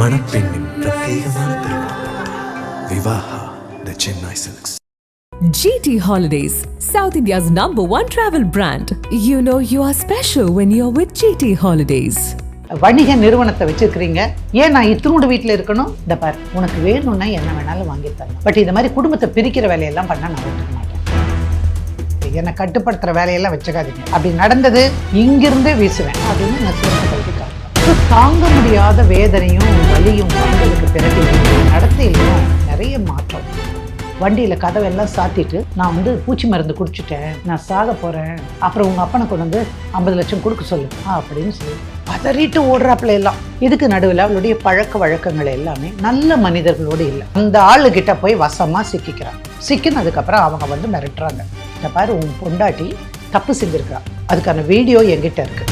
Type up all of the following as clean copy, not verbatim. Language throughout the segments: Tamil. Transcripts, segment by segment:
மணப்பெண்ணின் பிரத்யேகமான திருமணம் Vivaha the Chennai Silks. GT Holidays, South India's #1 travel brand. You know you are special when you're with GT Holidays. வணிக நிறுவனத்தை வச்சிருக்கிறீங்க, ஏன் நான் இத்தனோட வீட்டில் இருக்கணும்? இந்த பார், உனக்கு வேணும்னா என்ன வேணாலும் வாங்கி தரணும். பட் இந்த மாதிரி குடும்பத்தை பிரிக்கிற வேலையெல்லாம் பண்ண நான் ஒத்துக்க மாட்டேன். என்னை கட்டுப்படுத்துற வேலையெல்லாம் வச்சுக்காதீங்க. அப்படி நடந்தது இங்கிருந்தே வீசுவேன் அப்படின்னு நான் சிறப்பு தாங்க முடியாத வேதனையும் வலியும் வந்ததுக்கு பிறகு நடத்தையிலும் நிறைய மாற்றம். வண்டியில் கதவெல்லாம் சாத்திட்டு நான் பூச்சி மருந்து குடிச்சிட்டேன், நான் சாக போகிறேன், அப்புறம் உங்கள் அப்பனை கொண்டு 50 லட்சம் கொடுக்க சொல்லு அப்படின்னு சொல்லி பதறிட்டு ஓடுறாப்புல எல்லாம். இதுக்கு நடுவில் அவளுடைய பழக்க வழக்கங்கள் எல்லாமே நல்ல மனிதர்களோடு இல்லை. அந்த ஆளுகிட்ட போய் வசமாக சிக்கிக்கிறான். சிக்கினதுக்கப்புறம் அவங்க மிரட்டுறாங்க, இந்த பாரு உன் பொண்டாட்டி தப்பு செஞ்சுருக்கா, அதுக்கான வீடியோ என்கிட்ட இருக்கு.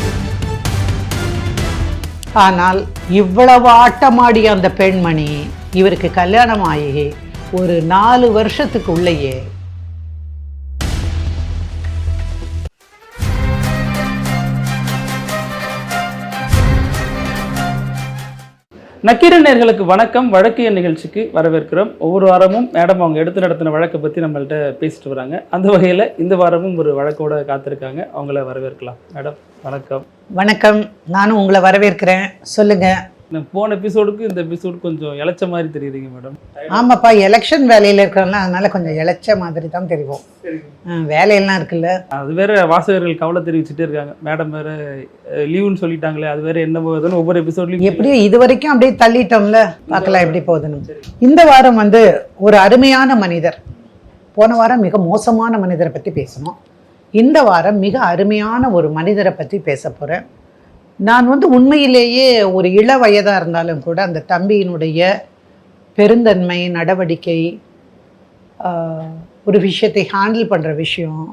ஆனால் இவ்வளவு ஆட்டமாடிய அந்த பெண்மணி இவருக்கு கல்யாணம் ஆகி ஒரு 4 வருஷத்துக்கு உள்ளேயே நக்கீரன் நேயர்களுக்கு வணக்கம். வழக்கு எண் நிகழ்ச்சிக்கு வரவேற்கிறோம். ஒவ்வொரு வாரமும் மேடம் அவங்க எடுத்து நடத்தின வழக்கை பற்றி நம்மள்கிட்ட பேசிட்டு வராங்க. அந்த வகையில் இந்த வாரமும் ஒரு வழக்கோட காத்திருக்காங்க, அவங்கள வரவேற்கலாம். மேடம் வணக்கம். வணக்கம், நானும் உங்களை வரவேற்கிறேன். சொல்லுங்க. போன எபிசோடுக்கு இந்த எபிசோடு கொஞ்சம் இழைச்ச மாதிரி தெரியுதுங்க மேடம். ஆமாப்பா, எலெக்ஷன் வேலையில் இருக்கிறோம்ல, அதனால கொஞ்சம் இழைச்ச மாதிரி தான் தெரியும். வேலையெல்லாம் இருக்குல்ல, அது வேற வாசகர்கள் கவலை தெரிவிச்சுட்டே இருக்காங்க. மேடம் வேற லீவுன்னு சொல்லிட்டாங்களே, அது வேற என்ன போகுதுன்னு ஒவ்வொரு எபிசோட்லையும் எப்படியோ இது வரைக்கும் அப்படியே தள்ளிட்டோம்ல, பார்க்கலாம் எப்படி போகுதுன்னு. இந்த வாரம் ஒரு அருமையான மனிதர். போன வாரம் மிக மோசமான மனிதரை பற்றி பேசணும். இந்த வாரம் மிக அருமையான ஒரு மனிதரை பற்றி பேச போகிறேன். நான் உண்மையிலேயே ஒரு இள வயதாக இருந்தாலும் கூட அந்த தம்பியினுடைய பெருந்தன்மை, நடவடிக்கை, ஒரு விஷயத்தை ஹேண்டில் பண்ணுற விஷயம்,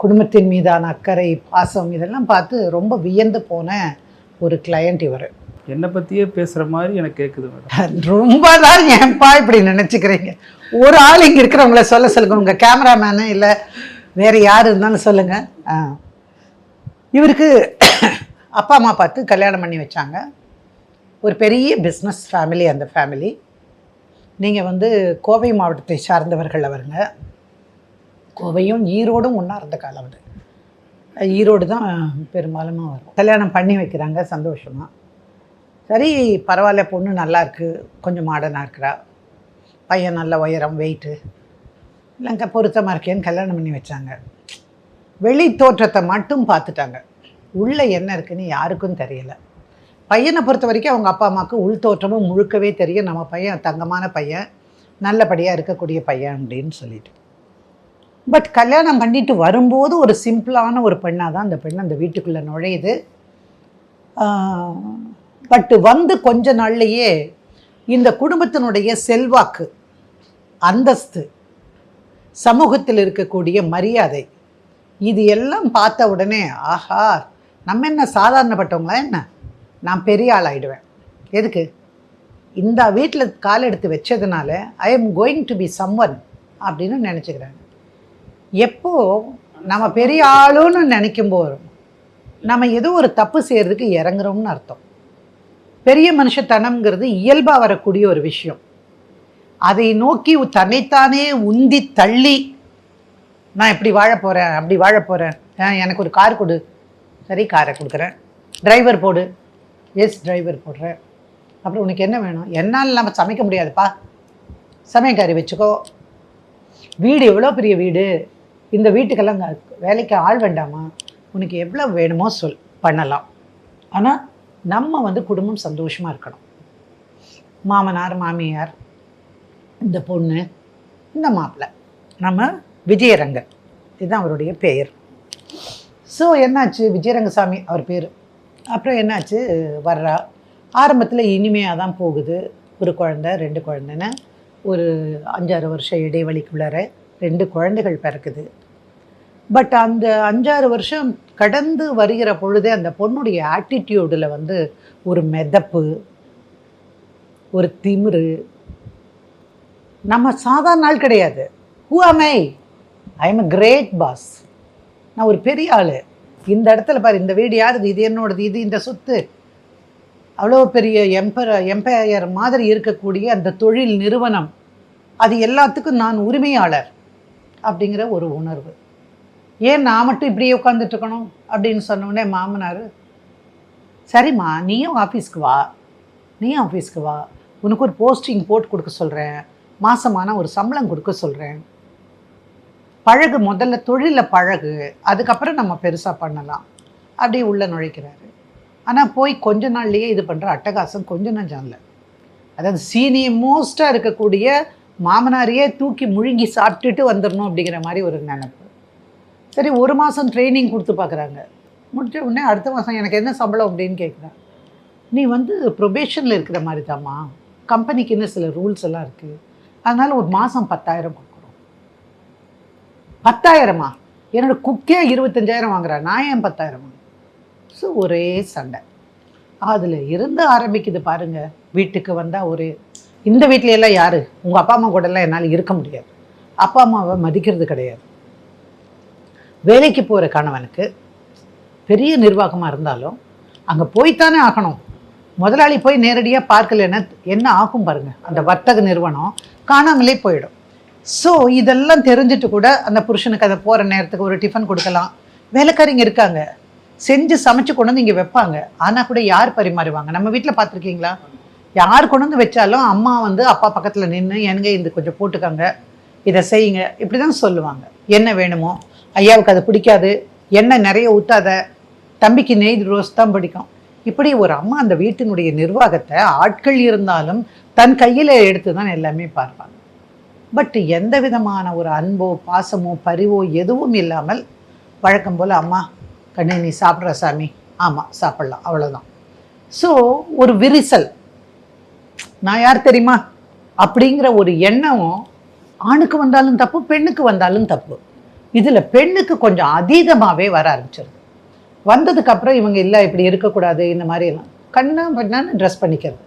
குடும்பத்தின் மீதான அக்கறை, பாசம், இதெல்லாம் பார்த்து ரொம்ப வியந்து போன ஒரு கிளையண்ட் இவர். என்னை பற்றியே பேசுகிற மாதிரி எனக்கு கேட்குது மேடம். ரொம்ப தான் ஏன்பா இப்படி நினச்சிக்கிறீங்க? ஒரு ஆள் இங்கே இருக்கிறவங்கள சொல்லுங்க, உங்கள் கேமராமேனு இல்லை வேறு யார் இருந்தாலும் சொல்லுங்கள். இவருக்கு அப்பா அம்மா பார்த்து கல்யாணம் பண்ணி வச்சாங்க. ஒரு பெரிய பிஸ்னஸ் ஃபேமிலி அந்த ஃபேமிலி. நீங்கள் கோவை மாவட்டத்தை சார்ந்தவர்கள் அவருங்க. கோவையும் ஈரோடும் ஒன்றா இருந்த காலம் அது. ஈரோடு தான் பெரும்பாலுமா வரும். கல்யாணம் பண்ணி வைக்கிறாங்க சந்தோஷமாக. சரி பரவாயில்ல, பொண்ணு நல்லா இருக்குது, கொஞ்சம் மாடர்னாக இருக்கிறா, பையன் நல்ல உயரம், வெயிட்டு இல்லைங்க, பொருத்தமாக இருக்கேன்னு கல்யாணம் பண்ணி வச்சாங்க. வெளி தோற்றத்தை மட்டும் பார்த்துட்டாங்க, உள்ளே என்ன இருக்குன்னு யாருக்கும் தெரியலை. பையனை பொறுத்த வரைக்கும் அவங்க அப்பா அம்மாவுக்கு உள் தோற்றமும் முழுக்கவே தெரியும். நம்ம பையன் தங்கமான பையன், நல்லபடியாக இருக்கக்கூடிய பையன் அப்படின்னு சொல்லிட்டு. பட் கல்யாணம் பண்ணிட்டு வரும்போது ஒரு சிம்பிளான ஒரு பெண்ணாக தான் அந்த பெண் அந்த வீட்டுக்குள்ளே நுழையுது. பட் கொஞ்ச நாள்லையே இந்த குடும்பத்தினுடைய செல்வாக்கு, அந்தஸ்து, சமூகத்தில் இருக்கக்கூடிய மரியாதை, இது எல்லாம் பார்த்த உடனே ஆஹா, நம்ம என்ன சாதாரணப்பட்டவங்களா என்ன, நான் பெரிய ஆள் ஆகிடுவேன். எதுக்கு? இந்த வீட்டில் கால் எடுத்து வச்சதுனால I am going to be someone அப்படின்னு நினச்சிக்கிறாங்க. எப்போ நம்ம பெரிய ஆளுன்னு நினைக்கும்போது நம்ம ஏதோ ஒரு தப்பு செய்கிறதுக்கு இறங்குறோம்னு அர்த்தம். பெரிய மனுஷத்தனம்ங்கிறது இயல்பாக வரக்கூடிய ஒரு விஷயம். அதை நோக்கி தன்னைத்தானே உந்தி தள்ளி நான் இப்படி வாழ போகிறேன், அப்படி வாழ போகிறேன், எனக்கு ஒரு கார் கொடு, சரி காரை கொடுக்குறேன், டிரைவர் போடு, எஸ் டிரைவர் போடுறேன், அப்புறம் உனக்கு என்ன வேணும், என்னால் நம்ம சமைக்க முடியாதுப்பா, சமையக்காரி வச்சுக்கோ, வீடு எவ்வளோ பெரிய வீடு, இந்த வீட்டுக்கெல்லாம் வேலைக்கு ஆள் வேண்டாமா, உனக்கு எவ்வளோ வேணுமோ சொல், பண்ணலாம். ஆனால் நம்ம குடும்பம் சந்தோஷமாக இருக்கணும். மாமனார், மாமியார், இந்த பொண்ணு, இந்த மாப்பிள்ளை, நம்ம விஜயரங்கன், இதுதான் அவருடைய பெயர். ஸோ என்னாச்சு, விஜயரங்கசாமி அவர் பேர். அப்புறம் என்னாச்சு, வர்றா. ஆரம்பத்தில் இனிமையாக தான் போகுது. ஒரு குழந்தை, 2 குழந்தைன்னு ஒரு 5-6 வருஷம் இடைவெளிக்குள்ளார 2 குழந்தைகள் பிறக்குது. பட் அந்த 5-6 வருஷம் கடந்து வருகிற பொழுதே அந்த பொண்ணுடைய ஆட்டிடியூடில் ஒரு மெதப்பு, ஒரு திமிரு. நம்ம சாதாரண நாள் கிடையாது. Who am I am a great boss, நான் ஒரு பெரிய ஆள், இந்த இடத்துல பாரு, இந்த வீடு யாருது, இது என்னோடது, இது இந்த சொத்து, அவ்வளோ பெரிய எம்பையர் மாதிரி இருக்கக்கூடிய அந்த தொழில் நிறுவனம், அது எல்லாத்துக்கும் நான் உரிமையாளர் அப்படிங்கிற ஒரு உணர்வு. ஏன் நான் மட்டும் இப்படியே உட்காந்துட்டு இருக்கணும் அப்படின்னு சொன்னோடனே மாமனார், சரிம்மா நீயும் ஆஃபீஸ்க்கு வா, உனக்கு ஒரு போஸ்டிங் போட்டு கொடுக்க சொல்கிறேன், மாதமான ஒரு சம்பளம் கொடுக்க சொல்கிறேன், பழகு, முதல்ல தொழிலில் பழகு, அதுக்கப்புறம் நம்ம பெருசாக பண்ணலாம் அப்படியே உள்ளே நுழைக்கிறாரு. ஆனால் போய் கொஞ்ச நாள்லேயே இது பண்ணுற அட்டகாசம் கொஞ்சம் நஞ்சம் இல்லை. அதாவது சீனியர் மோஸ்ட்டாக இருக்கக்கூடிய மாமனாரையே தூக்கி முழுங்கி சாப்பிட்டுட்டு வந்துடணும் அப்படிங்கிற மாதிரி ஒரு நினைப்பு. சரி, 1 மாதம் ட்ரைனிங் கொடுத்து பார்க்குறாங்க. முடிச்ச உடனே அடுத்த மாதம் எனக்கு என்ன சம்பளம் அப்படின்னு கேட்குறேன். நீ ப்ரொபேஷனில் இருக்கிற மாதிரி தாம்மா, கம்பெனிக்குன்னு சில ரூல்ஸ் எல்லாம் இருக்குது, அதனால் ஒரு மாதம் 10,000 கொடுக்குறோம். 10,000மா? என்னோட குக்கே 25,000 வாங்குறா, நான் ஏன் 10,000? ஸோ ஒரே சண்டை அதில் இருந்து ஆரம்பிக்குது பாருங்க. வீட்டுக்கு வந்தால் இந்த வீட்டில எல்லாம் யார், உங்கள் அப்பா அம்மா கூடலாம் என்னால் இருக்க முடியாது, அப்பா அம்மாவை மதிக்கிறது கிடையாது. வேலைக்கு போகிற கணவனுக்கு பெரிய நிர்வாகமாக இருந்தாலும் அங்கே போய்த்தானே ஆகணும். முதலாளி போய் நேரடியாக பார்க்கலன்னா என்ன ஆகும் பாருங்கள், அந்த வர்த்தக நிறுவனம் காணாமலே போயிடும். ஸோ இதெல்லாம் தெரிஞ்சுட்டு கூட அந்த புருஷனுக்கு அதை போகிற நேரத்துக்கு ஒரு டிஃபன் கொடுக்கலாம். வேலைக்காரிங்க இருக்காங்க, செஞ்சு சமைச்சு கொண்டு வந்து இங்கே வைப்பாங்க. ஆனால் கூட யார் பரிமாறுவாங்க? நம்ம வீட்டில் பார்த்துருக்கீங்களா? யார் கொண்டு வந்து வச்சாலும் அம்மா அப்பா பக்கத்தில் நின்று, எனக்கு இது கொஞ்சம் போட்டுக்காங்க, இதை செய்யுங்க, இப்படி தான் சொல்லுவாங்க. என்ன வேணுமோ, ஐயாவுக்கு அது பிடிக்காது, எண்ணெய் நிறைய ஊற்றாத, தம்பிக்கு நெய் ரோஸ் தான் பிடிக்கும். இப்படி ஒரு அம்மா அந்த வீட்டினுடைய நிர்வாகத்தை ஆட்கள் இருந்தாலும் தன் கையில் எடுத்து தான் எல்லாமே பார்ப்பாங்க. பட் எந்த விதமான ஒரு அன்போ பாசமோ பரிவோ எதுவும் இல்லாமல் வழக்கம் போல், அம்மா கண்ணு நீ சாப்பிட்ற சாமி, ஆமாம் சாப்பிட்லாம், அவ்வளோதான். ஸோ ஒரு விரிசல், நான் யார் தெரியுமா அப்படிங்கிற ஒரு எண்ணமும் ஆணுக்கு வந்தாலும் தப்பு, பெண்ணுக்கு வந்தாலும் தப்பு. இதில் பெண்ணுக்கு கொஞ்சம் அதீதமாகவே வர ஆரம்பிச்சிருது. வந்ததுக்கப்புறம் இவங்க இல்லை இப்படி இருக்கக்கூடாது, இந்த மாதிரியெல்லாம் கண்ணா பண்ணான்னு ட்ரெஸ் பண்ணிக்கிறது.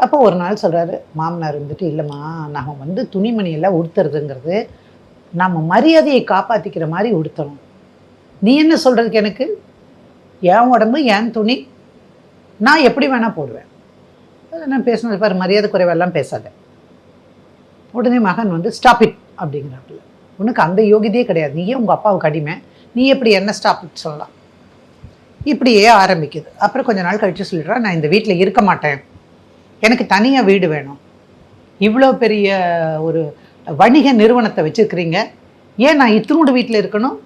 அப்போ ஒரு நாள் சொல்கிறாரு மாமனார் இல்லைம்மா, நம்ம துணிமணியெல்லாம் உடுத்துறதுங்கிறது நம்ம மரியாதையை காப்பாற்றிக்கிற மாதிரி உடுத்தணும். நீ என்ன சொல்கிறதுக்கு? எனக்கு என் உடம்பு என் துணி, நான் எப்படி வேணால் போடுவேன். நான் பேசினது பாரு, மரியாதை குறைவெல்லாம் பேசாத. உடனே மகன் ஸ்டாப் இட் அப்படிங்கிறாப்புல. உனக்கு அந்த யோகியதையே கிடையாது, நீயே உங்கள் அப்பாவுக்கு அடிமை, நீ எப்படி என்ன ஸ்டாப் இட் சொல்லலாம்? இப்படியே ஆரம்பிக்குது. அப்புறம் கொஞ்ச நாள் கழித்து சொல்லிடுறா, நான் இந்த வீட்டில் இருக்க மாட்டேன், எனக்கு தனியாக வீடு வேணும். இவ்வளோ பெரிய ஒரு வணிக நிறுவனத்தை வச்சுருக்கிறீங்க, ஏன் நான் இத்தினோட வீட்டில் இருக்கணும்?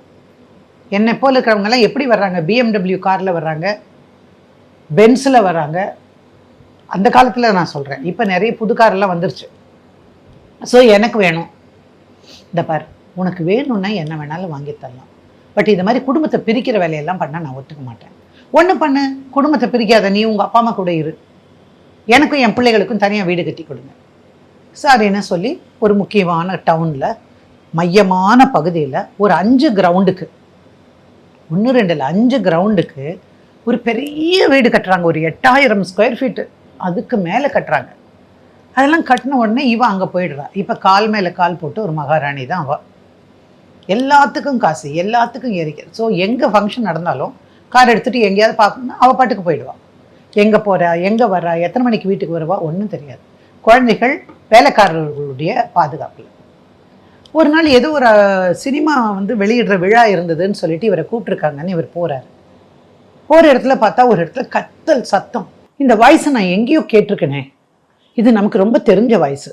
என்னை போல் இருக்கிறவங்கெல்லாம் எப்படி வர்றாங்க? BMW காரில் வர்றாங்க, பென்ஸில் வர்றாங்க. அந்த காலத்தில் நான் சொல்கிறேன், இப்போ நிறைய புது காரெல்லாம் வந்துருச்சு. ஸோ எனக்கு வேணும். இந்த பார், உனக்கு வேணும்னா என்ன வேணாலும் வாங்கி தரலாம், பட் இது மாதிரி குடும்பத்தை பிரிக்கிற வேலையெல்லாம் பண்ணால் நான் ஒத்துக்க மாட்டேன். ஒன்று பண்ணு, குடும்பத்தை பிரிக்காத, நீ உங்கள் அப்பா அம்மா கூட இரு, எனக்கும் என் பிள்ளைகளுக்கும் தனியாக வீடு கட்டி கொடுங்க. சரின்னு சொல்லி ஒரு முக்கியமான டவுனில் மையமான பகுதியில் ஒரு 5 கிரவுண்டுக்கு, 1 2 இல்லை 5 கிரவுண்டுக்கு ஒரு பெரிய வீடு கட்டுறாங்க. ஒரு 8000 ஸ்கொயர் ஃபீட்டு அதுக்கு மேலே கட்டுறாங்க. அதெல்லாம் கட்டின உடனே இவன் அங்கே போயிடுறா. இப்போ கால் மேலே கால் போட்டு ஒரு மகாராணி தான் அவள். எல்லாத்துக்கும் காசு, எல்லாத்துக்கும் ஏறிக்கிறது. ஸோ எங்கே ஃபங்க்ஷன் நடந்தாலும் கார் எடுத்துகிட்டு எங்கேயாவது பார்க்கணுன்னா அவள் பாட்டுக்கு போயிடுவாள். எங்கே போகிறா, எங்கே வர்றா, எத்தனை மணிக்கு வீட்டுக்கு வருவா ஒன்றும் தெரியாது. குழந்தைகள் வேலைக்காரர்களுடைய பாதுகாப்பில். ஒரு நாள் ஏதோ ஒரு சினிமா வெளியிடுற விழா இருந்ததுன்னு சொல்லிட்டு இவரை கூப்பிட்ருக்காங்கன்னு இவர் போகிறார். போகிற இடத்துல பார்த்தா ஒரு இடத்துல கத்தல் சத்தம். இந்த வாய்ஸை நான் எங்கேயோ கேட்டிருக்கேனே, இது நமக்கு ரொம்ப தெரிஞ்ச வாய்ஸு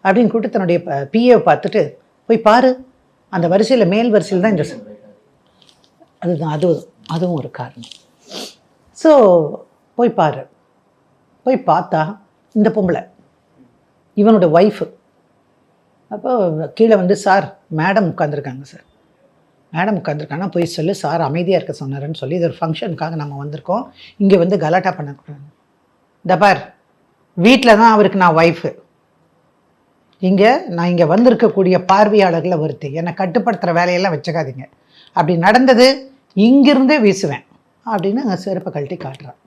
அப்படின்னு கூப்பிட்டு தன்னுடைய பிஏவை பார்த்துட்டு, போய் பாரு, அந்த வரிசையில் மேல் வரிசையில் தான் இந்த அதுதான் அதுவும் ஒரு காரணம். ஸோ போய் பாரு. போய் பார்த்தா இந்த பொம்பளை இவனோட ஒய்ஃபு. அப்போ கீழே சார் மேடம் உட்காந்துருக்காங்க, சார் மேடம் உட்காந்துருக்காங்கன்னா போய் சொல்லு, சார் அமைதியாக இருக்க சொன்னாருன்னு சொல்லி, இது ஒரு ஃபங்க்ஷனுக்காக நம்ம வந்திருக்கோம், இங்கே கலாட்டா பண்ணக்கூடாது. இந்த பார், வீட்டில் தான் அவருக்கு நான் ஒய்ஃபு, நான் இங்கே வந்திருக்கக்கூடிய பார்வையாளர்களை ஒருத்தி, என்னை கட்டுப்படுத்துகிற வேலையெல்லாம் வச்சுக்காதீங்க, அப்படி நடந்தது இங்கிருந்தே வீசுவேன் அப்படின்னு செருப்பை கழட்டி காட்டுறான்.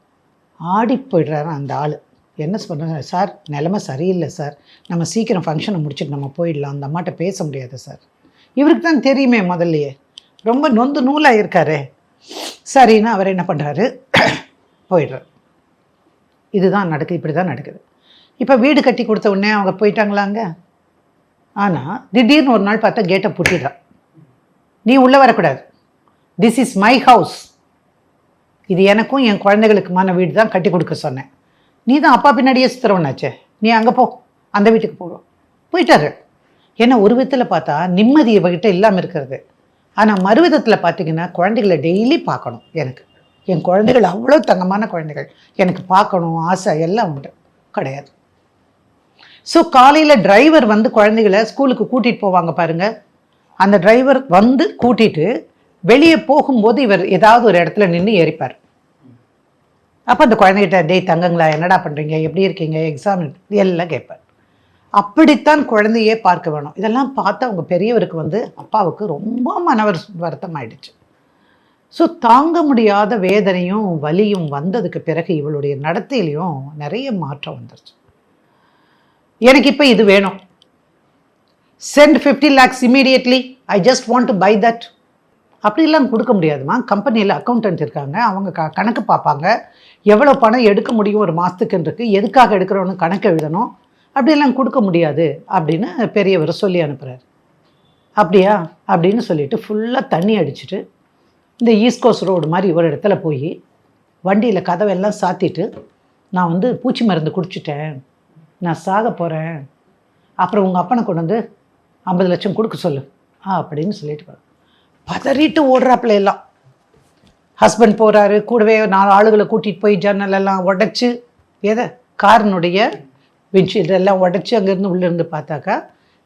ஆடி போய்ட்றாரு அந்த ஆள். என்ன சொல்கிறாங்க, சார் நிலைமை சரியில்லை சார், நம்ம சீக்கிரம் ஃபங்க்ஷனை முடிச்சுட்டு நம்ம போயிடலாம், அந்த அம்மாட்ட பேச முடியாது சார். இவருக்கு தான் தெரியுமே முதல்லையே, ரொம்ப நொந்து நூலாக இருக்காரு. சரின்னு அவர் என்ன பண்ணுறாரு, போயிடுறார். இதுதான் நடக்குது, இப்படி தான் நடக்குது. இப்போ வீடு கட்டி கொடுத்த உடனே அவங்க போயிட்டாங்களாங்க. ஆனால் திடீர்னு ஒரு நாள் பார்த்தா கேட்டை பூட்டிடுறா, நீ உள்ளே வரக்கூடாது, திஸ் இஸ் மை ஹவுஸ், இது எனக்கும் என் குழந்தைகளுக்குமான வீடு தான் கட்டி கொடுக்க சொன்னேன், நீ தான் அப்பா பின்னாடியே சுத்துறவனாச்சே, நீ அங்கே போ, அந்த வீட்டுக்கு போவோம். போயிட்டாரு. ஏன்னா ஒரு விதத்தில் பார்த்தா நிம்மதி இவகிட்ட இல்லாமல் இருக்கிறது. ஆனால் மறுவிதத்தில் பார்த்தீங்கன்னா குழந்தைகளை டெய்லி பார்க்கணும். எனக்கு என் குழந்தைகள் அவ்வளோ தங்கமான குழந்தைகள், எனக்கு பார்க்கணும் ஆசை எல்லாம் உண்டு. கிடையாது. ஸோ காலையில் டிரைவர் வந்து குழந்தைகளை ஸ்கூலுக்கு கூட்டிகிட்டு போவாங்க பாருங்கள். அந்த டிரைவர் வந்து கூட்டிகிட்டு வெளியே போகும்போது இவர் ஏதாவது ஒரு இடத்துல நின்று ஏறிப்பார். அப்போ அந்த குழந்தைகிட்ட டேய் தங்கங்களா என்னடா பண்ணுறீங்க, எப்படி இருக்கீங்க, எக்ஸாம் எல்லாம் கேட்பார். அப்படித்தான் குழந்தையே பார்க்க வேணும். இதெல்லாம் பார்த்து அவங்க பெரியவருக்கு வந்து அப்பாவுக்கு ரொம்ப வருத்தம் ஆயிடுச்சு. ஸோ தாங்க முடியாத வேதனையும் வலியும் வந்ததுக்கு பிறகு இவளுடைய நடத்தையிலையும் நிறைய மாற்றம் வந்துருச்சு. எனக்கு இப்போ இது வேணும், send 50 lakhs immediately, I just want to buy that. அப்படிலாம் கொடுக்க முடியாதுமா. கம்பெனியில் அக்கௌண்டன்ட் இருக்காங்க, அவங்க கணக்கு பார்ப்பாங்க, எவ்வளோ பணம் எடுக்க முடியும் ஒரு மாதத்துக்குன்னு இருக்குது, எதுக்காக எடுக்கிறோன்னு கணக்கு எழுதணும், அப்படிலாம் கொடுக்க முடியாது அப்படின்னு பெரியவர் சொல்லி அனுப்புகிறார். அப்படியா அப்படின்னு சொல்லிட்டு ஃபுல்லாக தண்ணி அடிச்சுட்டு இந்த ஈஸ்ட் கோஸ்ட் ரோடு மாதிரி ஒரு இடத்துல போய் வண்டியில் கதவெல்லாம் சாத்திட்டு, நான் வந்து பூச்சி மருந்து குடிச்சிட்டேன், நான் சாக போகிறேன், அப்புறம் உங்கள் அப்பனை கொண்டு வந்து 50 லட்சம் கொடுக்க சொல்லு அப்படின்னு சொல்லிட்டு பதறிட்டு ஓடுறாப்புல எல்லாம். ஹஸ்பண்ட் போகிறாரு, கூடவே 4 ஆளுகளை கூட்டிகிட்டு போய் ஜன்னலெல்லாம் உடச்சி காரினுடைய விண்ட்ஷீல்டெல்லாம் உடச்சி அங்கேருந்து உள்ளேருந்து பார்த்தாக்கா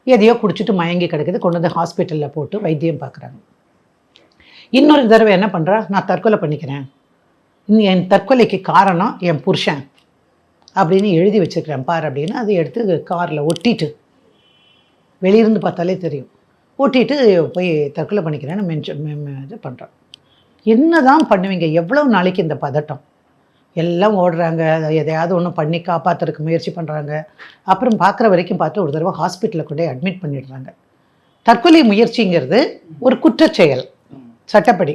எதையோ குடிச்சிட்டு மயங்கி கிடக்குது. கொண்டு வந்து ஹாஸ்பிட்டலில் போட்டு வைத்தியம் பார்க்குறாங்க. இன்னொரு தடவை என்ன பண்ணுறா, நான் தற்கொலை பண்ணிக்கிறேன், என் தற்கொலைக்கு காரணம் என் புருஷன் அப்படின்னு எழுதி வச்சுருக்கிறேன் பார் அப்படின்னு அதை எடுத்து காரில் ஒட்டிட்டு, வெளியிருந்து பார்த்தாலே தெரியும், ஒட்டிட்டு போய் தற்கொலை பண்ணிக்கிறேன்னு இது பண்ணுறான். என்ன தான் பண்ணுவீங்க, எவ்வளோ நாளைக்கு இந்த பதட்டம்? எல்லாம் ஓடுறாங்க, எதையாவது ஒன்று பண்ணி காப்பாற்றுறதுக்கு முயற்சி பண்ணுறாங்க. அப்புறம் பார்க்குற வரைக்கும் பார்த்து ஒரு தடவை ஹாஸ்பிட்டலில் கொண்டு அட்மிட் பண்ணிடுறாங்க. தற்கொலை முயற்சிங்கிறது ஒரு குற்றச்செயல் சட்டப்படி,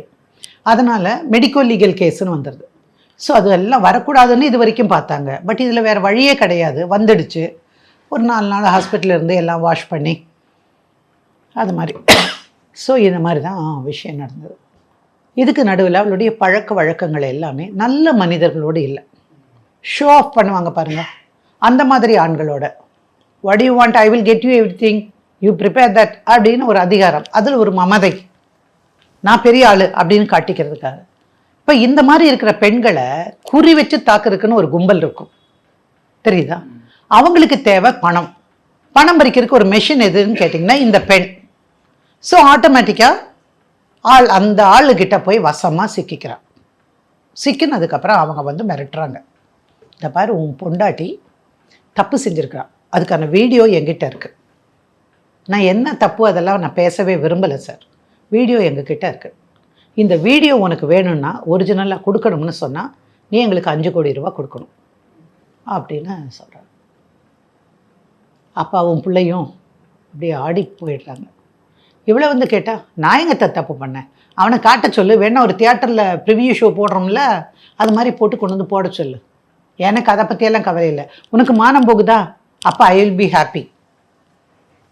அதனால் மெடிக்கோ லீகல் கேஸுன்னு வந்துடுது. ஸோ அது எல்லாம் வரக்கூடாதுன்னு இது வரைக்கும் பார்த்தாங்க. பட் இதில் வேறு வழியே கிடையாது, வந்துடுச்சு. ஒரு 4 நாள் ஹாஸ்பிட்டலில் இருந்து எல்லாம் வாஷ் பண்ணி அது மாதிரி. ஸோ இந்த மாதிரி தான் விஷயம் நடந்தது. இதுக்கு நடுவில் அவளுடைய பழக்க வழக்கங்கள் எல்லாமே நல்ல மனிதர்களோடு இல்லை, ஷோ ஆஃப் பண்ணுவாங்க பாருங்கள், அந்த மாதிரி ஆண்களோட. What you want, I will get you everything, you prepare that அப்படின்னு ஒரு அதிகாரம், அதில் ஒரு மமதை, நான் பெரிய ஆள் அப்படின்னு காட்டிக்கிறதுக்காக. இப்போ இந்த மாதிரி இருக்கிற பெண்களை குறி வச்சு தாக்குறதுக்குன்னு ஒரு கும்பல் இருக்கும், தெரியுதா? அவங்களுக்கு தேவை பணம். பணம் பறிக்கிறதுக்கு ஒரு மெஷின் எதுன்னு கேட்டிங்கன்னா இந்த பெண். ஸோ ஆட்டோமேட்டிக்காக அந்த ஆளுக்கிட்ட போய் வசமாக சிக்கிக்கிறான். சிக்கினதுக்கப்புறம் அவங்க வந்து மிரட்டுறாங்க, இந்த பாரு உன் பொண்டாட்டி தப்பு செஞ்சுருக்கிறான், அதுக்கான வீடியோ என்கிட்ட இருக்குது, நான் என்ன தப்பு அதெல்லாம் நான் பேசவே விரும்பலை சார், வீடியோ எங்ககிட்ட இருக்குது, இந்த வீடியோ உனக்கு வேணும்னா ஒரிஜினலாக கொடுக்கணும்னு சொன்னால் நீ எங்களுக்கு 5 கோடி ரூபா கொடுக்கணும் அப்படின்னு சொல்கிறாங்க. அப்பாவும் பிள்ளையும் அப்படியே ஆடி போயிடுறாங்க. இவ்வளோ வந்து கேட்டால் நான் எங்கே தப்பு பண்ணேன், அவனை காட்ட சொல்லு, வேணா ஒரு தியேட்டரில் ப்ரிவியூ ஷோ போடுறோம்ல அது மாதிரி போட்டு கொண்டு வந்து போட சொல்லு, எனக்கு அதை பற்றியெல்லாம் கவலை இல்லை, உனக்கு மானம் போகுதா, அப்போ I will be happy.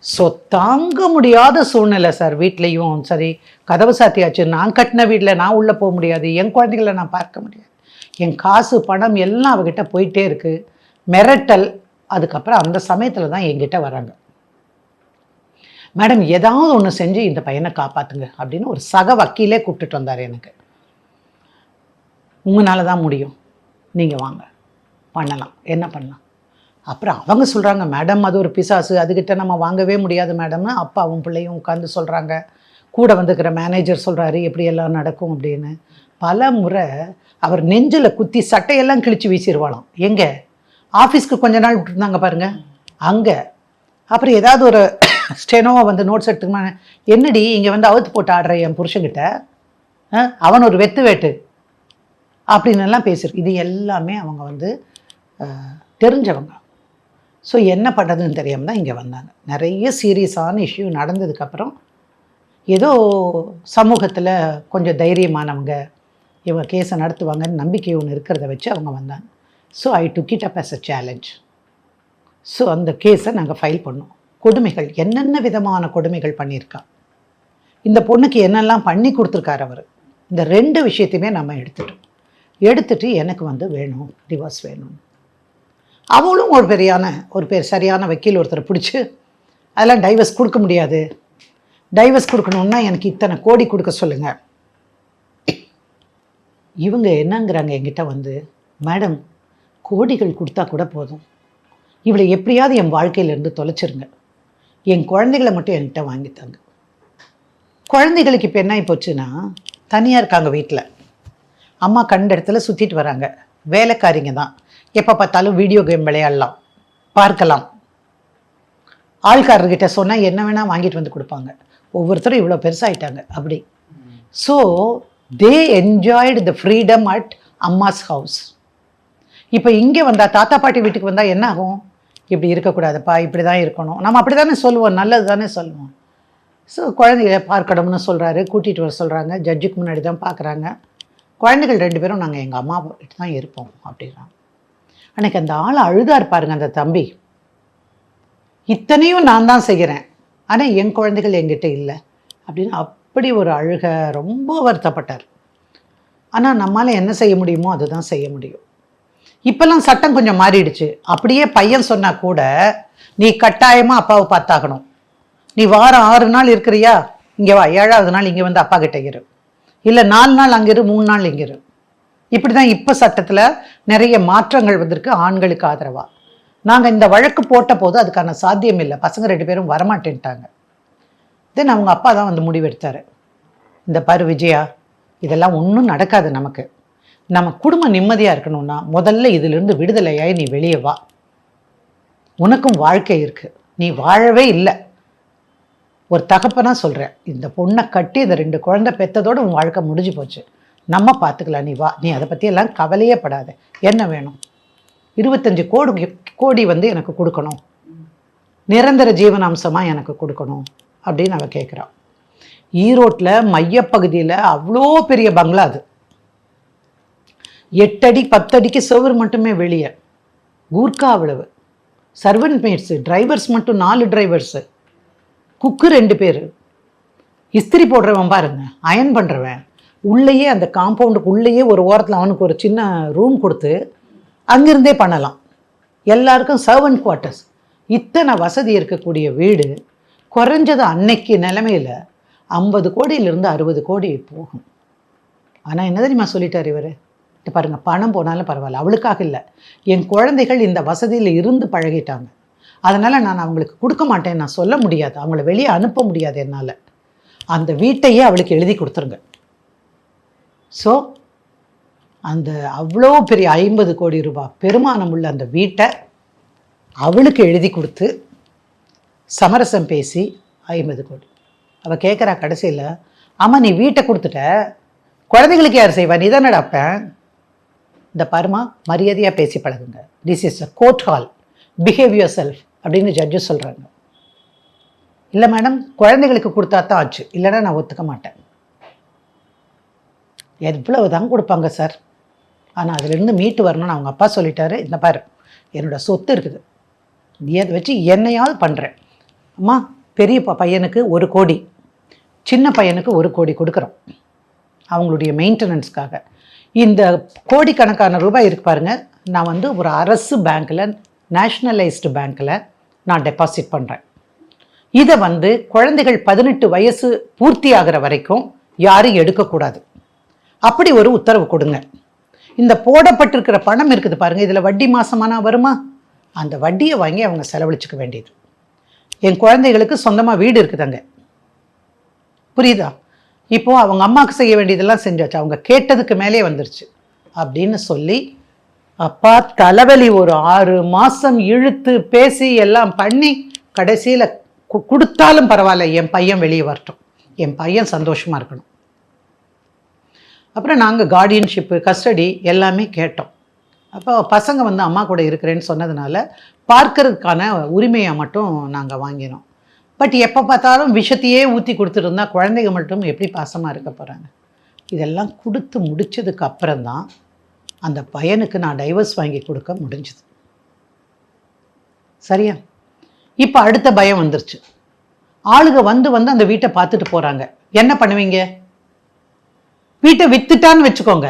So தாங்க முடியாத சூழ்நிலை சார். வீட்லேயும் சரி, கதவு சாத்தியாச்சு, நான் கட்டின வீட்டில் நான் உள்ளே போக முடியாது, என் குழந்தைகளை நான் பார்க்க முடியாது, என் காசு பணம் எல்லாம் அவகிட்ட போயிட்டே இருக்குது, மிரட்டல். அதுக்கப்புறம் அந்த சமயத்தில் தான் என்கிட்ட வராங்க, மேடம் ஏதாவது ஒன்று செஞ்சு இந்த பையனை காப்பாற்றுங்க அப்படின்னு ஒரு சக வக்கீலே கூப்பிட்டுட்டு வந்தார் எனக்கு. உங்களால தான் முடியும், நீங்கள் வாங்க பண்ணலாம், என்ன பண்ணலாம். அப்புறம் அவங்க சொல்கிறாங்க, மேடம் அது ஒரு பிசாசு, அதுக்கிட்ட நம்ம வாங்கவே முடியாது மேடம்னு அப்பாவும் பிள்ளையும் உட்காந்து சொல்கிறாங்க. கூட வந்துக்கிற மேனேஜர் சொல்கிறாரு எப்படியெல்லாம் நடக்கும் அப்படின்னு. பல முறை அவர் நெஞ்சில் குத்தி சட்டையெல்லாம் கிழிச்சு வீசிடுவாளாம். எங்கே ஆஃபீஸ்க்கு கொஞ்ச நாள் விட்டுருந்தாங்க பாருங்கள் அங்கே. அப்புறம் ஏதாவது ஒரு ஸ்டெனோவை வந்து நோட்ஸ் எடுத்துக்கமா, என்னடி இங்கே வந்து அவுத்து போட்டு ஆடுற என் புருஷங்கிட்ட, அவன் ஒரு வெத்து வேட்டு அப்படின்னு எல்லாம் பேசியிருக்கு. இது எல்லாமே அவங்க வந்து தெரிஞ்சவங்க. ஸோ என்ன பண்ணுறதுன்னு தெரியாமல் தான் இங்கே வந்தாங்க. நிறைய சீரியஸான இஷ்யூ நடந்ததுக்கப்புறம் ஏதோ சமூகத்தில் கொஞ்சம் தைரியமானவங்க இவங்க கேஸை நடத்துவாங்கன்னு நம்பிக்கை ஒன்று இருக்கிறத வச்சு அவங்க வந்தாங்க. So I took it up as a challenge. So அந்த கேஸை நாங்கள் ஃபைல் பண்ணோம். கொடுமைகள், என்னென்ன விதமான கொடுமைகள் பண்ணியிருக்கா, இந்த பொண்ணுக்கு என்னெல்லாம் பண்ணி கொடுத்துருக்காரு அவர், இந்த 2 விஷயத்தையுமே நம்ம எடுத்துட்டு எனக்கு வந்து வேணும், டிவோர்ஸ் வேணும். அவளும் ஒரு சரியான வக்கீல் ஒருத்தரை பிடிச்சி அதெல்லாம் டைவர்ஸ் கொடுக்க முடியாது, டைவர்ஸ் கொடுக்கணுன்னா எனக்கு இத்தனை கோடி கொடுக்க சொல்லுங்கள். இவங்க என்னங்கிறாங்க என்கிட்ட வந்து, மேடம் கோடிகள் கொடுத்தா கூட போதும், இவளை எப்படியாவது என் வாழ்க்கையிலேருந்து தொலைச்சிருங்க, என் குழந்தைகளை மட்டும் என்கிட்ட வாங்கித்தாங்க. குழந்தைகளுக்கு இப்போ என்ன ஆகி போச்சுன்னா, தனியாக இருக்காங்க வீட்டில், அம்மா கண்ட இடத்துல சுற்றிட்டு வராங்க, வேலைக்காரிங்க தான், எப்போ பார்த்தாலும் வீடியோ கேம் விளையாடலாம், பார்க்கலாம், ஆள்காரர்கிட்ட சொன்னால் என்ன வேணால் வாங்கிட்டு வந்து கொடுப்பாங்க, ஒவ்வொருத்தரும் இவ்வளோ பெருசாகிட்டாங்க அப்படி. So they enjoyed the freedom at அம்மாஸ் house. இப்போ இங்கே வந்தால், தாத்தா பாட்டி வீட்டுக்கு வந்தால் என்ன ஆகும், இப்படி இருக்கக்கூடாதுப்பா, இப்படி தான் இருக்கணும், நம்ம அப்படி தானே சொல்லுவோம், நல்லது தானே சொல்லுவோம். ஸோ குழந்தைகளை பார்க்கணும்னு சொல்கிறாரு, கூட்டிகிட்டு வர சொல்கிறாங்க, ஜட்ஜுக்கு முன்னாடி தான் பார்க்குறாங்க. குழந்தைகள் 2 பேரும் நாங்கள் எங்கள் அம்மா வீட்டு தான் இருப்போம் அப்படின்றாங்க. அன்றைக்கி அந்த ஆள் அழுதார் பாருங்க, அந்த தம்பி, இத்தனையும் நான் தான் செய்கிறேன், ஆனால் என் குழந்தைகள் என்கிட்ட இல்லை அப்படின்னு அப்படி ஒரு அழுக, ரொம்ப வருத்தப்பட்டார். ஆனால் நம்மளால் என்ன செய்ய முடியுமோ அதுதான் செய்ய முடியும். இப்போல்லாம் சட்டம் கொஞ்சம் மாறிடுச்சு. அப்படியே பையன் சொன்னால் கூட நீ கட்டாயமாக அப்பாவை பார்த்தாகணும், நீ வாரம் 6 நாள் இருக்கிறியா, இங்கே வா, 7ஆவது நாள் இங்கே வந்து அப்பா கிட்ட இரு, இல்லை 4 நாள் அங்கே இரு, 3 நாள் இங்கே இரு. இப்படி தான் இப்போ சட்டத்தில் நிறைய மாற்றங்கள் வந்திருக்கு ஆண்களுக்கு ஆதரவாக. நாங்கள் இந்த வழக்கு போட்ட போது அதுக்கான சாத்தியம் இல்லை, பசங்க 2 பேரும் வரமாட்டேன்ட்டாங்க. தென் அவங்க அப்பா தான் வந்து முடிவெடுத்தார், இந்த பாரு விஜயா, இதெல்லாம் ஒன்றும் நடக்காது, நமக்கு நம்ம குடும்பம் நிம்மதியாக இருக்கணும்னா முதல்ல இதிலிருந்து விடுதலையாகி நீ வெளியே வா, உனக்கும் வாழ்க்கை இருக்குது, நீ வாழவே இல்லை. ஒரு தகப்பனா சொல்கிறேன், இந்த பொண்ணை கட்டி இந்த 2 குழந்தை பெற்றதோடு உன் வாழ்க்கை முடிஞ்சு போச்சு, நம்ம பார்த்துக்கலாம், நீ வா, நீ அதை பற்றியெல்லாம் கவலையே படாத, என்ன வேணும், 25 கோடி வந்து எனக்கு கொடுக்கணும், நிரந்தர ஜீவனாம்சமாக எனக்கு கொடுக்கணும் அப்படின்னு அவள் கேட்குறான். ஈரோட்டில் மையப்பகுதியில் அவ்வளோ பெரிய பங்களா, அது 8 அடி 10 அடிக்கு செவர் மட்டுமே வெளியே, கூர்க்கா அவ்வளவு, சர்வன்ட் மேட்ஸு, டிரைவர்ஸ் மட்டும் 4 டிரைவர்ஸு, குக்கு 2 பேர், இஸ்திரி போடுறவன் பாருங்க, அயன் பண்ணுறவன், உள்ளேயே அந்த காம்பவுண்டுக்கு உள்ளேயே ஒரு ஓரத்தில் அவனுக்கு ஒரு சின்ன ரூம் கொடுத்து அங்கிருந்தே பண்ணலாம், எல்லாருக்கும் சர்வன்ட் குவார்ட்டர்ஸ். இத்தனை வசதி இருக்கக்கூடிய வீடு குறைஞ்சது அன்னைக்கு நிலைமையில் 50 கோடியிலிருந்து 60 கோடி போகும். ஆனால் என்ன தெரியுமா சொல்லிட்டார் இவர், பாருங்க, பணம் போனாலும் பரவாயில்ல, அவளுக்காக இல்லை, என் குழந்தைகள் இந்த வசதியில் இருந்து பழகிட்டாங்க, அதனால் நான் அவங்களுக்கு கொடுக்க மாட்டேன், நான் சொல்ல முடியாது, அவங்கள வெளியே அனுப்ப முடியாது என்னால், அந்த வீட்டையே அவளுக்கு எழுதி கொடுத்துருங்க. ஸோ அந்த அவ்வளோ பெரிய 50 கோடி ரூபாய் பெருமானம் உள்ள அந்த வீட்டை அவளுக்கு எழுதி கொடுத்து சமரசம் பேசி 50 கோடி. அவள் கேட்குறா கடைசியில், ஆமாம் நீ வீட்டை கொடுத்துட்ட, குழந்தைங்களுக்கு யார் செய்வா, நீ தான் நடப்பேன், இந்த பாருமா மரியாதையாக பேசி பழகுங்க, this is a court hall, behave your self அப்படின்னு ஜட்ஜு சொல்கிறாங்க. இல்லை மேடம், குழந்தைகளுக்கு கொடுத்தா தான் ஆச்சு, இல்லைன்னா நான் ஒத்துக்க மாட்டேன். எவ்வளவு தான் கொடுப்பாங்க சார், ஆனால் அதிலிருந்து மீட்டு வரணும்னு அவங்க அப்பா சொல்லிட்டாரு. இந்த பாரு, என்னோடய சொத்து இருக்குது, நீ அதை வச்சு என்னையாவது பண்ணுறேன். அம்மா, பெரிய பையனுக்கு 1 கோடி, சின்ன பையனுக்கு 1 கோடி கொடுக்குறோம் அவங்களுடைய மெயின்டெனன்ஸ்க்காக. இந்த கோடிக்கணக்கான ரூபாய் இருக்கு பாருங்க, நான் வந்து ஒரு அரசு பேங்க்கில், நேஷ்னலைஸ்டு பேங்க்கில் நான் டெபாசிட் பண்ணுறேன். இதை வந்து குழந்தைகள் 18 வயசு பூர்த்தி ஆகிற வரைக்கும் யாரும் எடுக்கக்கூடாது, அப்படி ஒரு உத்தரவு கொடுங்க. இந்த போடப்பட்டிருக்கிற பணம் இருக்குது பாருங்கள், இதில் வட்டி மாதமானா வருமா, அந்த வட்டியை வாங்கி அவங்க செலவழிச்சுக்க வேண்டியது. என் குழந்தைகளுக்கு சொந்தமாக வீடு இருக்குதாங்க, புரியுதா, இப்போது அவங்க அம்மாவுக்கு செய்ய வேண்டியதெல்லாம் செஞ்சாச்சு, அவங்க கேட்டதுக்கு மேலே வந்துருச்சு அப்படின்னு சொல்லி, அப்பா தலைவலி ஒரு 6 மாதம் இழுத்து பேசி எல்லாம் பண்ணி கடைசியில் கொடுத்தாலும் பரவாயில்ல, என் பையன் வெளியே வரட்டும், என் பையன் சந்தோஷமாக இருக்கணும். அப்புறம் நாங்கள் கார்டியன்ஷிப்பு, கஸ்டடி எல்லாமே கேட்டோம். அப்போ பசங்க வந்து அம்மா கூட இருக்கிறேன்னு சொன்னதுனால பார்க்கறதுக்கான உரிமையை மட்டும் நாங்கள் வாங்கினோம். பட் எப்போ பார்த்தாலும் விஷத்தையே ஊற்றி கொடுத்துருந்தா குழந்தைங்க மட்டும் எப்படி பாசமாக இருக்க போகிறாங்க. இதெல்லாம் கொடுத்து முடித்ததுக்கு அப்புறம்தான் அந்த பையனுக்கு நான் டைவர்ஸ் வாங்கி கொடுக்க முடிஞ்சுது. சரியா? இப்போ அடுத்த பயம் வந்துருச்சு. ஆளுங்க வந்து வந்து அந்த வீட்டை பார்த்துட்டு போகிறாங்க. என்ன பண்ணுவீங்க? வீட்டை வித்துட்டான்னு வச்சுக்கோங்க,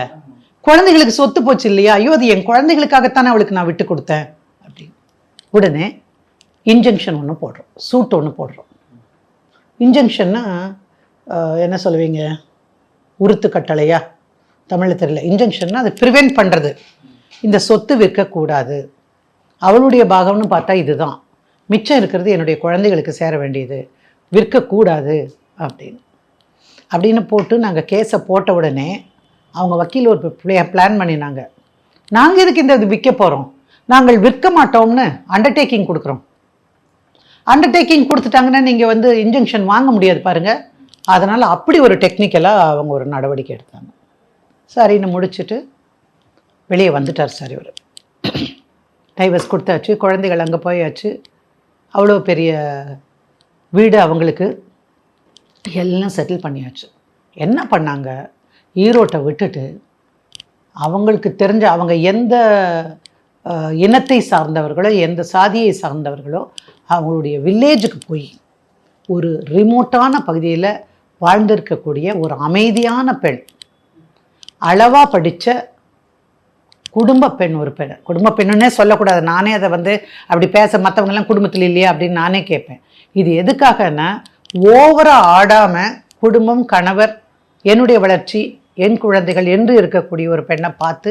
குழந்தைகளுக்கு சொத்து போச்சு இல்லையா? ஐயோ, அது என் குழந்தைகளுக்காகத்தானே அவளுக்கு நான் விட்டு கொடுத்தேன் அப்படின்னு உடனே இன்ஜெக்ஷன் ஒன்று போடுறோம், சூட் ஒன்று போடுறோம். இன்ஜெக்ஷன்னா என்ன சொல்லுவீங்க? உருத்து கட்டளையா? தமிழில் தெரியல. இன்ஜெக்ஷன்னா அது ப்ரிவென்ட் பண்ணுறது. இந்த சொத்து விற்கக்கூடாது, அவளுடைய பாகம்னு பார்த்தா இதுதான், மிச்சம் இருக்கிறது என்னுடைய குழந்தைகளுக்கு சேர வேண்டியது, விற்கக்கூடாது அப்படின்னு போட்டு நாங்கள் கேஸை போட்ட உடனே அவங்க வக்கீல் ஒரு பிளான் பண்ணினாங்க. நாங்கள் எதுக்கு இந்த இது விற்க போகிறோம், நாங்கள் விற்க மாட்டோம்னு அண்டர்டேக்கிங் கொடுக்குறோம். அண்டர்டேக்கிங் கொடுத்துட்டாங்கன்னா நீங்கள் வந்து இன்ஜெக்ஷன் வாங்க முடியாது பாருங்கள். அதனால் அப்படி ஒரு டெக்னிக்கலாக அவங்க ஒரு நடவடிக்கை எடுத்தாங்க. சரின்னு முடிச்சுட்டு வெளியே வந்துட்டார் சார் இவர். டைவர்ஸ் கொடுத்தாச்சு, குழந்தைகள் அங்கே போயாச்சு, அவ்வளோ பெரிய வீடு அவங்களுக்கு, எல்லாம் செட்டில் பண்ணியாச்சு. என்ன பண்ணாங்க? ஈரோட்டை விட்டுட்டு அவங்களுக்கு தெரிஞ்ச, அவங்க எந்த இனத்தை சார்ந்தவர்களோ எந்த சாதியை சார்ந்தவர்களோ அவங்களுடைய வில்லேஜுக்கு போய் ஒரு ரிமோட்டான பகுதியில் வாழ்ந்திருக்கக்கூடிய ஒரு அமைதியான பெண், அளவாக படித்த குடும்ப பெண், ஒரு பெண், குடும்ப பெண்ணுன்னே சொல்லக்கூடாது, நானே அதை வந்து அப்படி பேச, மற்றவங்கெல்லாம் குடும்பத்தில் இல்லையா அப்படின்னு நானே கேட்பேன். இது எதுக்காகன்னா, ஓவராக ஆடாமல் குடும்பம், கணவர், என்னுடைய வளர்ச்சி, என் குழந்தைகள் என்று இருக்கக்கூடிய ஒரு பெண்ணை பார்த்து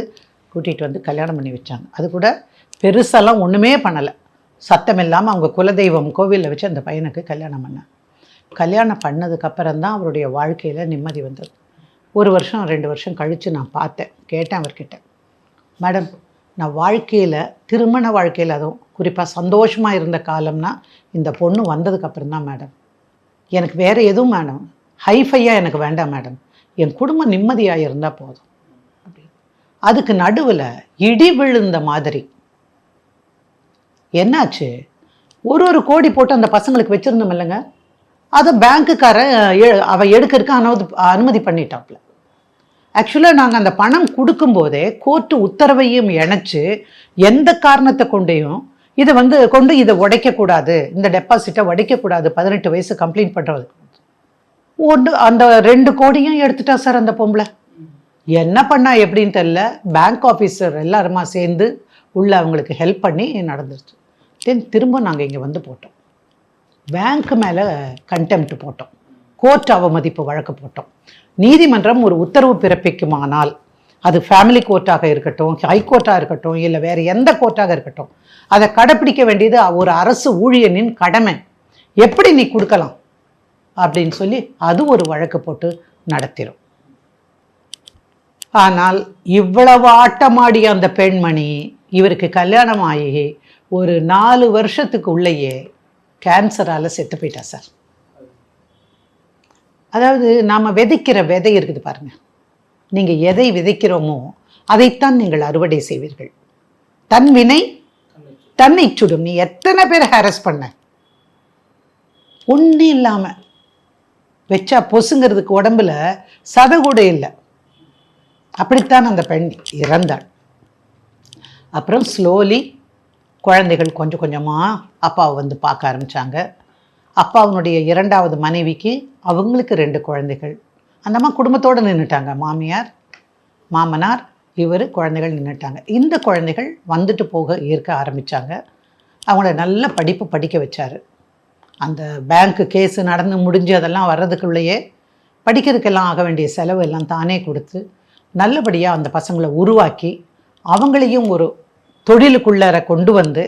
கூட்டிகிட்டு வந்து கல்யாணம் பண்ணி வச்சாங்க. அது கூட பெருசெல்லாம் ஒன்றுமே பண்ணலை, சத்தம் இல்லாமல் அவங்க குலதெய்வம் கோவிலில் வச்சு அந்த பையனுக்கு கல்யாணம் பண்ணேன். கல்யாணம் பண்ணதுக்கப்புறம் தான் அவருடைய வாழ்க்கையில் நிம்மதி வந்தது. 1 வருஷம் 2 வருஷம் கழித்து நான் பார்த்தேன், கேட்டேன் அவர்கிட்ட, மேடம் நான் வாழ்க்கையில், திருமண வாழ்க்கையில் அதுவும் குறிப்பாக சந்தோஷமாக இருந்த காலம்னா இந்த பொண்ணு வந்ததுக்கப்புறம் தான் மேடம். எனக்கு வேறு எதுவும் மேடம், ஹைஃபையாக எனக்கு வேண்டாம் மேடம், என் குடும்பம் நிம்மதியாக இருந்தால் போதும் அப்படி. அதுக்கு நடுவில் இடி விழுந்த மாதிரி என்னாச்சு, ஒரு கோடி போட்டு அந்த பசங்களுக்கு வச்சுருந்தோம் இல்லைங்க, அதை பேங்க்குக்காரன் அவள் எடுக்கிறதுக்கு அனுமதி பண்ணிட்டாப்புல. ஆக்சுவலாக நாங்கள் அந்த பணம் கொடுக்கும்போதே கோர்ட்டு உத்தரவையும் இணைச்சு எந்த காரணத்தை கொண்டையும் இதை கொண்டு இதை உடைக்கக்கூடாது, இந்த டெபாசிட்டை உடைக்கக்கூடாது, 18 வயசு கம்ப்ளைண்ட் பண்ணுறது ஒன்று, அந்த 2 கோடியும் எடுத்துட்டா சார் அந்த பொம்பளை. என்ன பண்ணா எப்படின்னு தெரியல, பேங்க் ஆஃபீஸர் எல்லாருமா சேர்ந்து உள்ள அவங்களுக்கு ஹெல்ப் பண்ணி நடந்துருச்சு. திரும்ப நாங்கள் இங்கே வந்து போட்டோம், பேங்க் மேலே கண்டெம்ட் போட்டோம், கோர்ட் அவமதிப்பு வழக்கு போட்டோம். நீதிமன்றம் ஒரு உத்தரவு பிறப்பிக்குமானால், அது ஃபேமிலி கோர்ட்டாக இருக்கட்டும், ஹைகோர்ட்டாக இருக்கட்டும், இல்லை வேறு எந்த கோர்ட்டாக இருக்கட்டும், அதை கடைப்பிடிக்க வேண்டியது ஒரு அரசு ஊழியனின் கடமை. எப்படி நீ கொடுக்கலாம் அப்படின்னு சொல்லி அது ஒரு வழக்கு போட்டு நடத்திடும். ஆனால் இவ்வளவு ஆட்டமாடிய அந்த பெண்மணி இவருக்கு கல்யாணம் ஆகி ஒரு 4 வருஷத்துக்கு உள்ளேயே கேன்சரால் செத்து போயிட்டா சார். அதாவது நாம் விதைக்கிற விதை இருக்குது பாருங்கள், நீங்கள் எதை விதைக்கிறோமோ அதைத்தான் நீங்கள் அறுவடை செய்வீர்கள். தன் வினை தன்னை சுடும். நீ எத்தனை பேர் ஹாரஸ் பண்ண, ஒன்றும் இல்லாமல் வச்சா பொசுங்கிறதுக்கு உடம்புல சதை கூட இல்லை, அப்படித்தான் அந்த பெண் இறந்தாள். அப்புறம் ஸ்லோலி குழந்தைகள் கொஞ்சம் கொஞ்சமாக அப்பாவை வந்து பார்க்க ஆரம்பித்தாங்க. அப்பாவுடைய 2வது மனைவிக்கு அவங்களுக்கு 2 குழந்தைகள். அந்த அம்மா குடும்பத்தோடு நின்றுட்டாங்க, மாமியார் மாமனார் இவர் குழந்தைகள் நின்றுட்டாங்க. இந்த குழந்தைகள் வந்துட்டு போக இருக்க ஆரம்பித்தாங்க. அவங்கள நல்ல படிப்பு படிக்க வச்சார். அந்த பேங்க்கு கேஸு நடந்து முடிஞ்சு அதெல்லாம் வர்றதுக்குள்ளேயே படிக்கிறதுக்கெல்லாம் ஆக வேண்டிய செலவு எல்லாம் தானே கொடுத்து நல்லபடியாக அந்த பசங்களை உருவாக்கி அவங்களையும் ஒரு தொழிலுக்குள்ளார கொண்டு வந்து,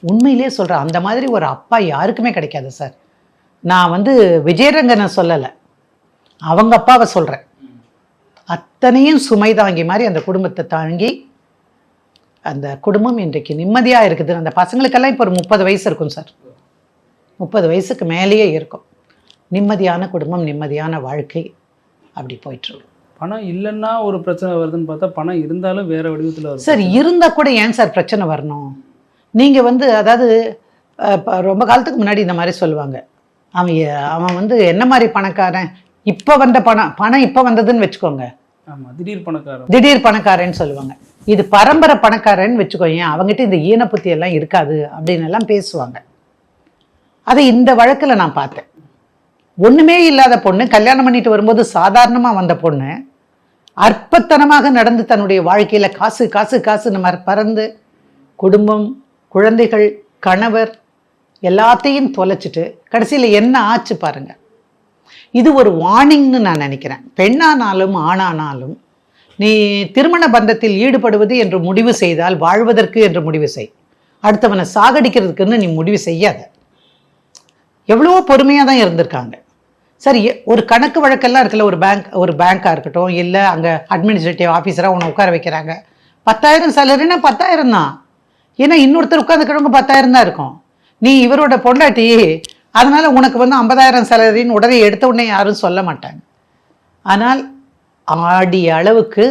உண்மையிலே சொல்கிறேன், அந்த மாதிரி ஒரு அப்பா யாருக்குமே கிடைக்காது சார். நான் விஜயரங்கனை சொல்லலை, அவங்க அப்பாவை சொல்கிறேன். அத்தனையும் சுமை தாங்கி மாதிரி அந்த குடும்பத்தை தாங்கி அந்த குடும்பம் இன்றைக்கு நிம்மதியாக இருக்குது. அந்த பசங்களுக்கெல்லாம் இப்போ ஒரு 30 வயசு இருக்கும் சார், 30 வயசுக்கு மேலேயே இருக்கும். நிம்மதியான குடும்பம், நிம்மதியான வாழ்க்கை, அப்படி போயிட்டுருக்கு. பணம் இல்லைன்னா ஒரு பிரச்சனை வருதுன்னு பார்த்தா, பணம் இருந்தாலும் வேறு வடிவத்தில் வரும் சார். இருந்தால் கூட ஏன் சார் பிரச்சனை வரணும்? நீங்கள் அதாவது ரொம்ப காலத்துக்கு முன்னாடி இந்த மாதிரி சொல்லுவாங்க, அவன் என்ன மாதிரி பணக்காரன், இப்போ வந்த பணம் இப்போ வந்ததுன்னு வச்சுக்கோங்க, ஆமா, திடீர் பணக்காரன். திடீர் பணக்காரன்னு சொல்லுவாங்க. இது பரம்பரை பணக்காரன்னு வச்சுக்கோங்க, அவங்ககிட்ட இந்த ஈனப்புத்தி எல்லாம் இருக்காது அப்படின்னு எல்லாம் பேசுவாங்க. அதை இந்த வழக்கில் நான் பார்த்தேன். ஒண்ணுமே இல்லாத பொண்ணு கல்யாணம் பண்ணிட்டு வரும்போது சாதாரணமா வந்த பொண்ணு அற்பத்தனமாக நடந்து தன்னுடைய வாழ்க்கையில காசு காசு காசு நம்ம பறந்து குடும்பம், குழந்தைகள், கணவர் எல்லாத்தையும் தொலைச்சிட்டு கடைசியில் என்ன ஆச்சு பாருங்க. இது ஒரு வார்னிங்னு நான் நினைக்கிறேன். பெண்ணானாலும் ஆணானாலும் நீ திருமண பந்தத்தில் ஈடுபடுவது என்று முடிவு செய்தால் வாழ்வதற்கு என்று முடிவு செய். அடுத்தவனை சாகடிக்கிறதுக்குன்னு நீ முடிவு செய்யாத. எவ்வளவோ பொறுமையாக தான் இருந்திருக்காங்க. சரி, ஒரு கணக்கு வழக்கெல்லாம் இருக்குல்ல, ஒரு பேங்காக இருக்கட்டும், இல்லை அங்கே அட்மினிஸ்ட்ரேட்டிவ் ஆஃபீஸராக உன்னை உட்கார வைக்கிறாங்க. 10,000 சேலரின்னா 10,000 தான். ஏன்னா இன்னொருத்தர் உட்காந்துக்கிறவங்க 10,000 தான் இருக்கும். நீ இவரோட பொண்டாட்டி, அதனால உனக்கு 50,000 சேலரின்னு உடனே எடுத்த உடனே யாரும் சொல்ல மாட்டாங்க. ஆனால் ஆடிய அளவுக்கு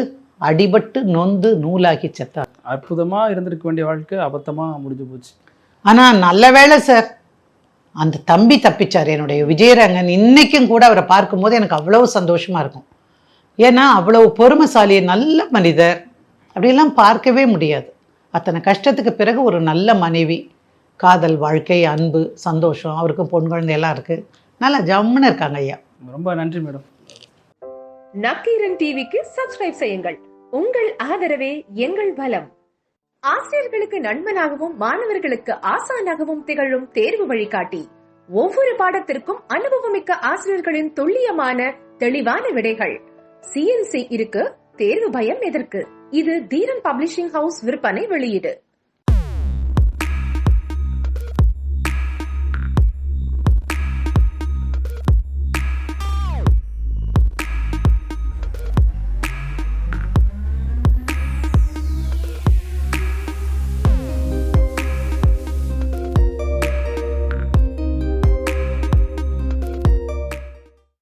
அடிபட்டு நொந்து நூலாக்கி செத்தார். அற்புதமா இருந்திருக்க வேண்டிய வாழ்க்கை அபத்தமா முடிஞ்சு போச்சு. ஆனால் நல்ல வேளை சார், அந்த தம்பி தப்பிச்சார். என்னுடைய விஜயரங்கன் இன்னைக்கும் கூட அவரை பார்க்கும்போது எனக்கு அவ்வளவு சந்தோஷமா இருக்கும். ஏன்னா அவ்வளவு பொறுமைசாலி, நல்ல மனிதர், அப்படியெல்லாம் பார்க்கவே முடியாது. அத்தனை கஷ்டத்துக்கு பிறகு ஒரு நல்ல மனைவி, காதல் வாழ்க்கை, அன்பு, சந்தோஷம், அவருக்கும் பொன் குழந்தை எல்லாம் இருக்கு. நல்லா ஜம்முன்னு இருக்காங்க ஐயா. ரொம்ப நன்றி மேடம். நக்கீரன் டிவிக்கு சப்ஸ்கிரைப் செய்யுங்கள். உங்கள் ஆதரவே எங்கள் பலம். ஆசிரியர்களுக்கு நண்பனாகவும் மாணவர்களுக்கு ஆசானாகவும் திகழும் தேர்வு வழிகாட்டி. ஒவ்வொரு பாடத்திற்கும் அனுபவமிக்க ஆசிரியர்களின் துல்லியமான தெளிவான விடைகள். CNC இருக்கு, தேர்வு பயம் எதற்கு? இது தீரன் பப்ளிஷிங் ஹவுஸ் விற்பனை வெளியீடு.